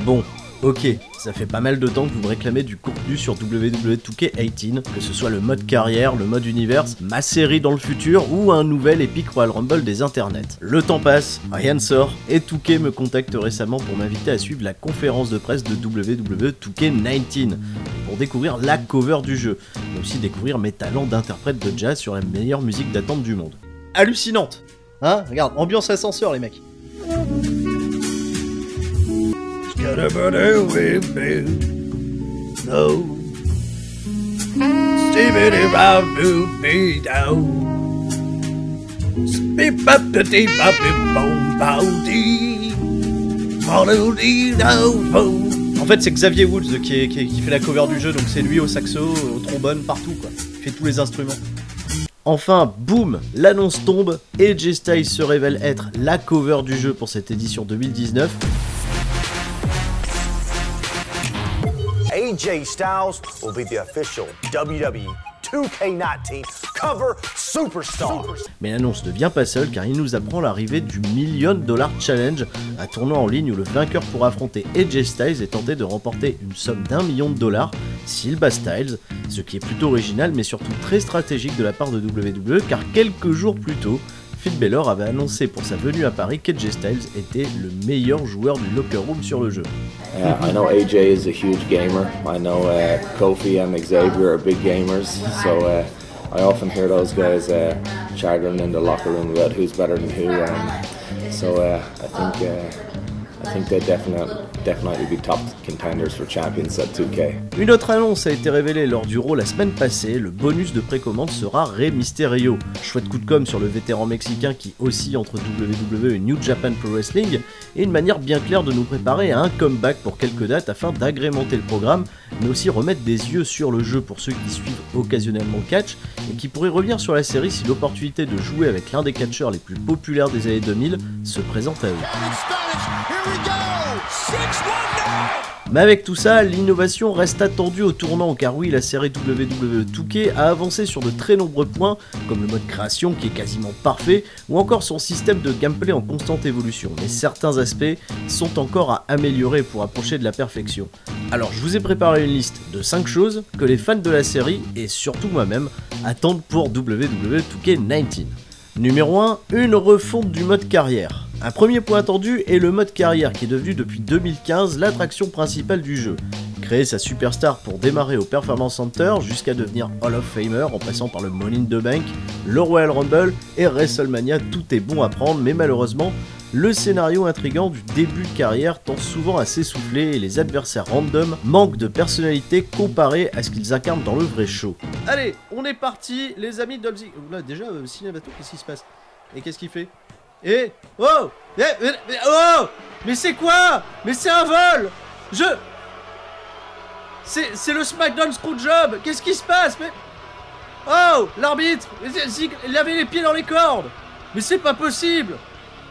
Bon, ok, ça fait pas mal de temps que vous me réclamez du contenu sur WWE 2K18, que ce soit le mode carrière, le mode univers, ma série dans le futur ou un nouvel Epic Royal Rumble des internets. Le temps passe, rien ne sort, et 2K me contacte récemment pour m'inviter à suivre la conférence de presse de WWE 2K19, pour découvrir la cover du jeu, mais aussi découvrir mes talents d'interprète de jazz sur la meilleure musique d'attente du monde. Hallucinante. Hein? Regarde, ambiance ascenseur les mecs. En fait, c'est Xavier Woods qui fait la cover du jeu, donc c'est lui au saxo, au trombone, partout quoi. Il fait tous les instruments. Enfin, boum, l'annonce tombe, AJ Styles se révèle être la cover du jeu pour cette édition 2019. AJ Styles will be the official WWE 2K19 cover superstar. Mais l'annonce ne vient pas seule car il nous apprend l'arrivée du $1 Million Challenge, un tournoi en ligne où le vainqueur pourra affronter AJ Styles et tenter de remporter une somme d'$1 million s'il bat Styles, ce qui est plutôt original mais surtout très stratégique de la part de WWE car quelques jours plus tôt, Phil Balor avait annoncé pour sa venue à Paris qu'AJ Styles était le meilleur joueur du locker room sur le jeu. I know AJ is a huge gamer. I know Kofi and Xavier are big gamers. So I often hear those guys chattering in the locker room about who's better than who. I think they definitely be top contenders for champions at 2K. Une autre annonce a été révélée lors du Raw la semaine passée, le bonus de précommande sera Rey Mysterio. Chouette coup de com' sur le vétéran mexicain qui oscille entre WWE et New Japan Pro Wrestling, et une manière bien claire de nous préparer à un comeback pour quelques dates afin d'agrémenter le programme, mais aussi remettre des yeux sur le jeu pour ceux qui suivent occasionnellement le catch, et qui pourraient revenir sur la série si l'opportunité de jouer avec l'un des catcheurs les plus populaires des années 2000 se présente à eux. Mais avec tout ça, l'innovation reste attendue au tournant car oui, la série WWE 2K a avancé sur de très nombreux points, comme le mode création qui est quasiment parfait, ou encore son système de gameplay en constante évolution, mais certains aspects sont encore à améliorer pour approcher de la perfection. Alors je vous ai préparé une liste de 5 choses que les fans de la série, et surtout moi-même, attendent pour WWE 2K19. Numéro 1, une refonte du mode carrière. Un premier point attendu est le mode carrière qui est devenu depuis 2015 l'attraction principale du jeu. Créer sa superstar pour démarrer au Performance Center jusqu'à devenir Hall of Famer en passant par le Money in the Bank, le Royal Rumble et WrestleMania, tout est bon à prendre mais malheureusement, le scénario intriguant du début de carrière tend souvent à s'essouffler et les adversaires random manquent de personnalité comparé à ce qu'ils incarnent dans le vrai show. Allez, on est parti les amis de Dolby. Là déjà, Cinébato, qu'est-ce qui se passe? Et qu'est-ce qu'il fait? Oh mais c'est quoi? Mais c'est un vol! C'est le SmackDown Screwjob! Qu'est-ce qui se passe? Mais... Oh! L'arbitre! Il avait les pieds dans les cordes! Mais c'est pas possible!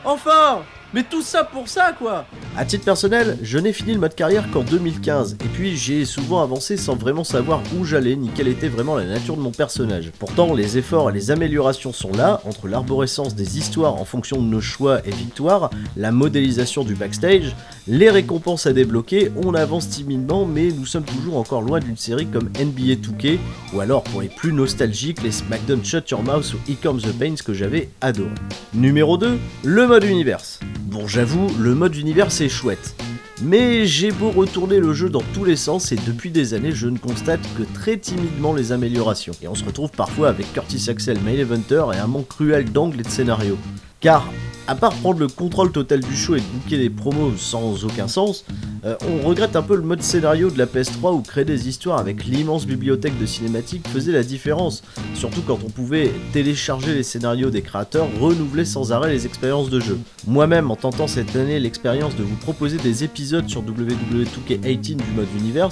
Enfin! Mais tout ça pour ça quoi! À titre personnel, je n'ai fini le mode carrière qu'en 2015, et puis j'ai souvent avancé sans vraiment savoir où j'allais ni quelle était vraiment la nature de mon personnage. Pourtant, les efforts et les améliorations sont là, entre l'arborescence des histoires en fonction de nos choix et victoires, la modélisation du backstage, les récompenses à débloquer, on avance timidement, mais nous sommes toujours encore loin d'une série comme NBA 2K, ou alors pour les plus nostalgiques, les SmackDown Shut Your Mouth ou Here Comes the Pains que j'avais adoré. Numéro 2, le mode univers. Bon, j'avoue, le mode univers c'est chouette. Mais j'ai beau retourner le jeu dans tous les sens et depuis des années je ne constate que très timidement les améliorations. Et on se retrouve parfois avec Curtis Axel Main Eventer et un manque cruel d'angles et de scénario. Car, à part prendre le contrôle total du show et de booker des promos sans aucun sens, on regrette un peu le mode scénario de la PS3 où créer des histoires avec l'immense bibliothèque de cinématiques faisait la différence, surtout quand on pouvait télécharger les scénarios des créateurs, renouveler sans arrêt les expériences de jeu. Moi-même, en tentant cette année l'expérience de vous proposer des épisodes sur WWE 2K18 du mode univers,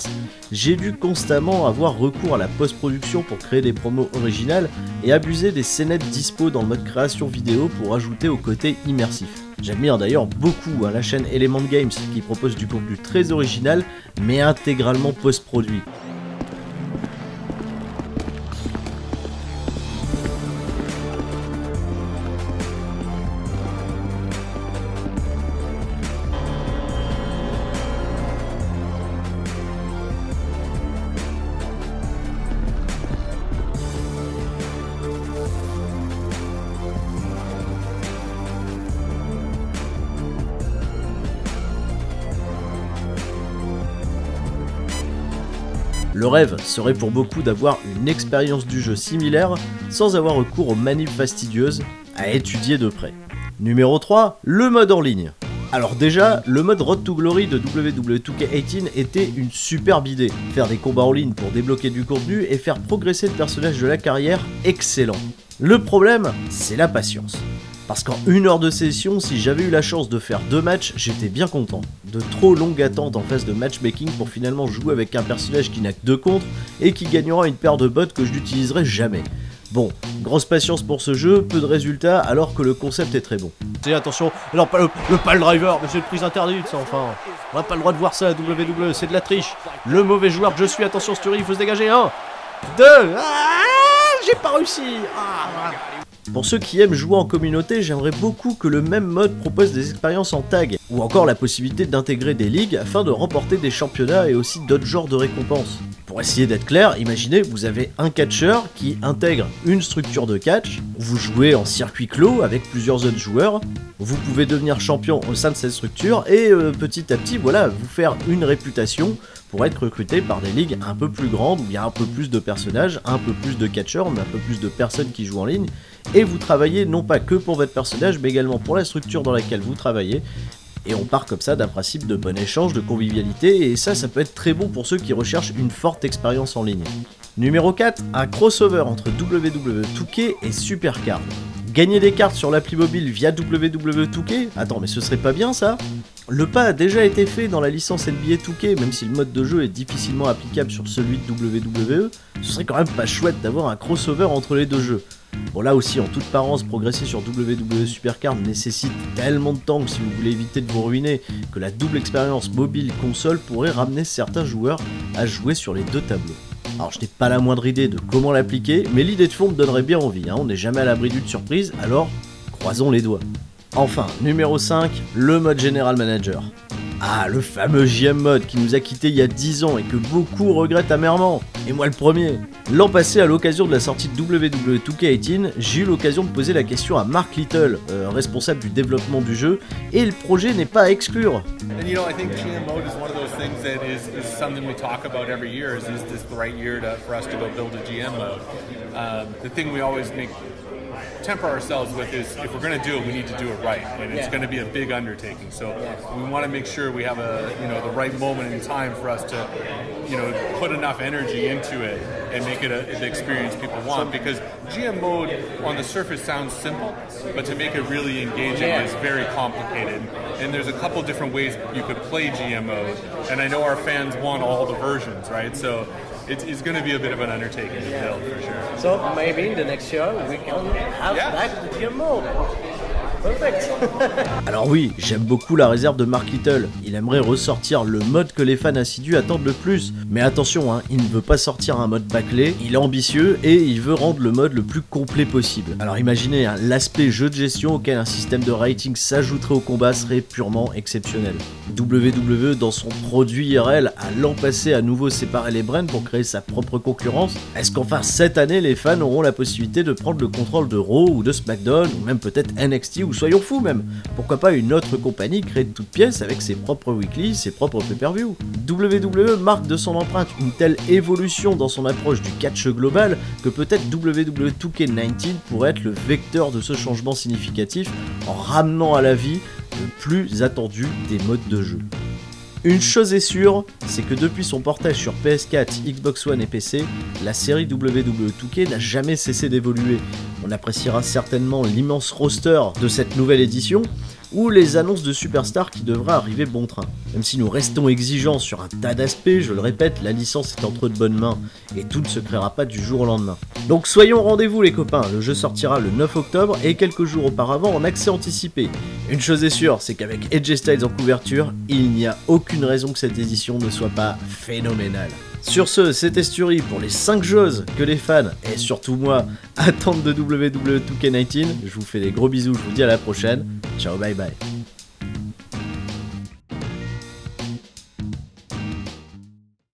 j'ai dû constamment avoir recours à la post-production pour créer des promos originales et abuser des scénettes dispo dans le mode création vidéo pour ajouter au côté immersif. J'admire d'ailleurs beaucoup la chaîne Element Games qui propose du contenu très original mais intégralement post-produit. Le rêve serait pour beaucoup d'avoir une expérience du jeu similaire sans avoir recours aux manips fastidieuses à étudier de près. Numéro 3, le mode en ligne. Alors déjà, le mode Road to Glory de WWE 2K18 était une superbe idée. Faire des combats en ligne pour débloquer du contenu et faire progresser le personnage de la carrière, excellent. Le problème, c'est la patience. Parce qu'en 1 heure de session, si j'avais eu la chance de faire 2 matchs, j'étais bien content. De trop longues attentes en phase de matchmaking pour finalement jouer avec un personnage qui n'a que 2 contres et qui gagnera une paire de bots que je n'utiliserai jamais. Bon, grosse patience pour ce jeu, peu de résultats alors que le concept est très bon. Attention, non pas le pile driver, mais c'est une prise interdite ça enfin. On n'a pas le droit de voir ça à WWE, c'est de la triche. Le mauvais joueur que je suis, attention Sturry, il faut se dégager. 1, 2, j'ai pas réussi. Pour ceux qui aiment jouer en communauté, j'aimerais beaucoup que le même mode propose des expériences en tag, ou encore la possibilité d'intégrer des ligues afin de remporter des championnats et aussi d'autres genres de récompenses. Pour essayer d'être clair, imaginez vous avez un catcheur qui intègre une structure de catch, vous jouez en circuit clos avec plusieurs autres joueurs, vous pouvez devenir champion au sein de cette structure et petit à petit voilà, vous faire une réputation pour être recruté par des ligues un peu plus grandes où il y a un peu plus de personnages, un peu plus de catcheurs, mais un peu plus de personnes qui jouent en ligne, et vous travaillez non pas que pour votre personnage mais également pour la structure dans laquelle vous travaillez. Et on part comme ça d'un principe de bon échange, de convivialité, et ça peut être très bon pour ceux qui recherchent une forte expérience en ligne. Numéro 4, un crossover entre WWE 2K et Supercard. Gagner des cartes sur l'appli mobile via WWE 2K? Attends, mais ce serait pas bien ça? Le pas a déjà été fait dans la licence NBA 2K, même si le mode de jeu est difficilement applicable sur celui de WWE, ce serait quand même pas chouette d'avoir un crossover entre les deux jeux. Bon là aussi, en toute apparence, progresser sur WWE Supercard nécessite tellement de temps que si vous voulez éviter de vous ruiner, que la double expérience mobile-console pourrait ramener certains joueurs à jouer sur les deux tableaux. Alors je n'ai pas la moindre idée de comment l'appliquer, mais l'idée de fond me donnerait bien envie, on n'est jamais à l'abri d'une surprise, alors croisons les doigts. Enfin, numéro 5, le mode General Manager. Ah, le fameux JM mode qui nous a quittés il y a 10 ans et que beaucoup regrettent amèrement. Et moi le premier. L'an passé, à l'occasion de la sortie de WWE 2K18, j'ai eu l'occasion de poser la question à Mark Little, responsable du développement du jeu, et le projet n'est pas à exclure. And you know, I think GM mode is one of those things that is something we talk about every year. Is this the right year for us to go build a GM mode? The thing we always temper ourselves with is if we're going to do it, we need to do it right, and it's going to be a big undertaking. So we want to make sure we have the right moment in time for us to put enough energy into it and make it the experience people want. Because GM mode on the surface sounds simple, but to make it really engaging is very complicated. And there's a couple different ways you could play GM mode, and I know our fans want all the versions, right? So it's going to be a bit of an undertaking to build for sure. So maybe in the next show we can have back the GM mode. Perfect. Alors oui, j'aime beaucoup la réserve de Mark Little, il aimerait ressortir le mode que les fans assidus attendent le plus. Mais attention, il ne veut pas sortir un mode bâclé, il est ambitieux et il veut rendre le mode le plus complet possible. Alors imaginez, l'aspect jeu de gestion auquel un système de rating s'ajouterait au combat serait purement exceptionnel. WWE dans son produit IRL a l'an passé à nouveau séparé les brands pour créer sa propre concurrence. Est-ce qu'enfin cette année les fans auront la possibilité de prendre le contrôle de Raw ou de SmackDown ou même peut-être NXT ou soyons fous même, pourquoi pas une autre compagnie créée de toutes pièces avec ses propres weekly, ses propres pay-per-view. WWE marque de son empreinte une telle évolution dans son approche du catch global que peut-être WWE 2K19 pourrait être le vecteur de ce changement significatif en ramenant à la vie le plus attendu des modes de jeu. Une chose est sûre, c'est que depuis son portage sur PS4, Xbox One et PC, la série WWE 2K n'a jamais cessé d'évoluer. On appréciera certainement l'immense roster de cette nouvelle édition, ou les annonces de superstars qui devraient arriver bon train. Même si nous restons exigeants sur un tas d'aspects, je le répète, la licence est entre de bonnes mains, et tout ne se créera pas du jour au lendemain. Donc soyons au rendez-vous les copains, le jeu sortira le 9 octobre et quelques jours auparavant en accès anticipé. Une chose est sûre, c'est qu'avec AJ Styles en couverture, il n'y a aucune raison que cette édition ne soit pas phénoménale. Sur ce, c'était Sturry pour les 5 choses que les fans, et surtout moi, attendent de WWE 2K19. Je vous fais des gros bisous, je vous dis à la prochaine. Ciao, bye bye.